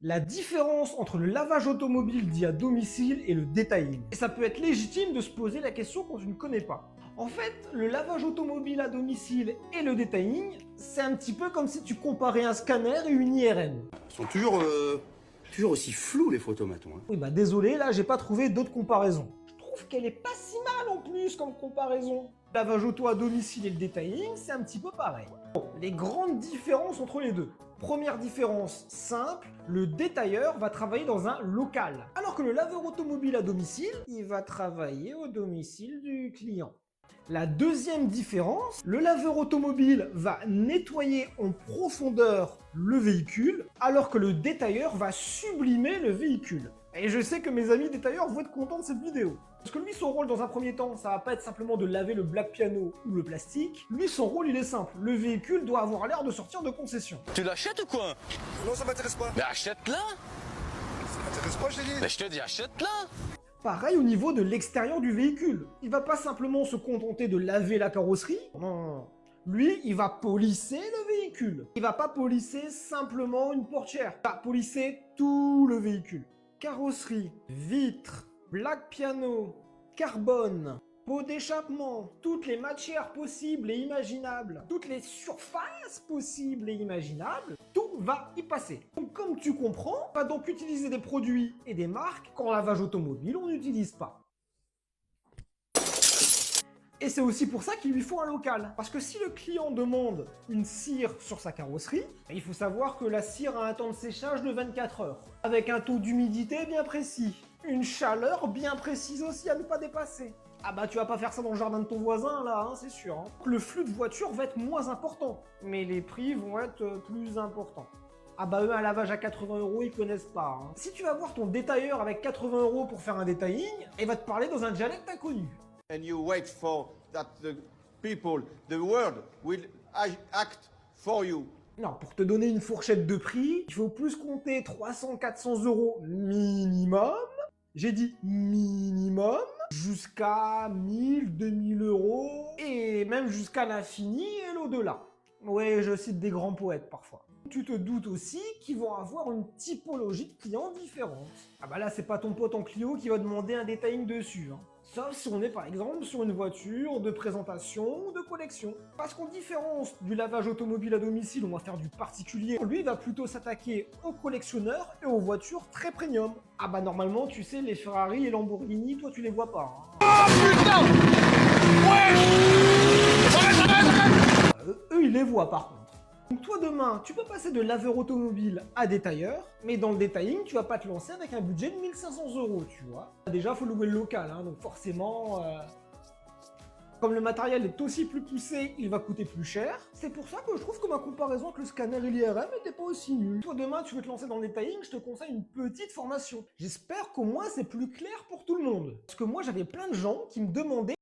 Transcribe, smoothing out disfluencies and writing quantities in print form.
La différence entre le lavage automobile dit à domicile et le detailing. Et ça peut être légitime de se poser la question quand tu ne connais pas. En fait, le lavage automobile à domicile et le detailing, c'est un petit peu comme si tu comparais un scanner et une IRM. Ils sont toujours aussi flous les photomatons. Hein. Oui, bah désolé, là j'ai pas trouvé d'autres comparaisons. Je trouve qu'elle est pas si mal en plus comme comparaison. Le lavage auto à domicile et le detailing, c'est un petit peu pareil. Bon, les grandes différences entre les deux. Première différence simple, le détailleur va travailler dans un local, alors que le laveur automobile à domicile, il va travailler au domicile du client. La deuxième différence, le laveur automobile va nettoyer en profondeur le véhicule, alors que le détailleur va sublimer le véhicule. Et je sais que mes amis détailleurs vont être contents de cette vidéo. Parce que lui, son rôle dans un premier temps, ça va pas être simplement de laver le black piano ou le plastique. Lui, son rôle, il est simple. Le véhicule doit avoir l'air de sortir de concession. Tu l'achètes ou quoi? Non, ça m'intéresse pas. Mais achète-la! Ça m'intéresse pas, j'ai dit. Mais je te dis achète-la! Pareil au niveau de l'extérieur du véhicule. Il va pas simplement se contenter de laver la carrosserie. Non. Lui, il va polisser le véhicule. Il va pas polisser simplement une portière. Il va polisser tout le véhicule. Carrosserie, vitres, black piano, carbone, pot d'échappement, toutes les matières possibles et imaginables, toutes les surfaces possibles et imaginables, tout va y passer. Donc comme tu comprends, on va donc utiliser des produits et des marques qu'en lavage automobile on n'utilise pas. Et c'est aussi pour ça qu'il lui faut un local. Parce que si le client demande une cire sur sa carrosserie, il faut savoir que la cire a un temps de séchage de 24 heures, avec un taux d'humidité bien précis, une chaleur bien précise aussi à ne pas dépasser. Ah bah tu vas pas faire ça dans le jardin de ton voisin là, hein, c'est sûr. Hein. Le flux de voitures va être moins important, mais les prix vont être plus importants. Ah bah eux, un lavage à 80 €, ils connaissent pas. Hein. Si tu vas voir ton détailleur avec 80 € pour faire un detailing, il va te parler dans un dialecte inconnu. And you wait for that the people, the world will act for you. Non, pour te donner une fourchette de prix, il faut plus compter 300-400 € minimum. J'ai dit minimum, jusqu'à 1000-2000 € et même jusqu'à l'infini et l'au-delà. Ouais, je cite des grands poètes parfois. Tu te doutes aussi qu'ils vont avoir une typologie de clients différente. Ah bah là, c'est pas ton pote en Clio qui va demander un detailing dessus. Hein. Sauf si on est par exemple sur une voiture de présentation ou de collection. Parce qu'en différence du lavage automobile à domicile, on va faire du particulier. Lui, il va plutôt s'attaquer aux collectionneurs et aux voitures très premium. Ah bah normalement, tu sais, les Ferrari et Lamborghini, toi tu les vois pas. Hein. Oh putain! Ouais! Eux, ils les voient par contre. Donc toi demain, tu peux passer de laveur automobile à détailleur, mais dans le detailing, tu vas pas te lancer avec un budget de 1500 €, tu vois. Déjà, faut louer le local, hein, donc forcément, comme le matériel est aussi plus poussé, il va coûter plus cher. C'est pour ça que je trouve que ma comparaison avec le scanner et l'IRM n'était pas aussi nulle. Toi demain, tu veux te lancer dans le detailing, je te conseille une petite formation. J'espère qu'au moins c'est plus clair pour tout le monde. Parce que moi, j'avais plein de gens qui me demandaient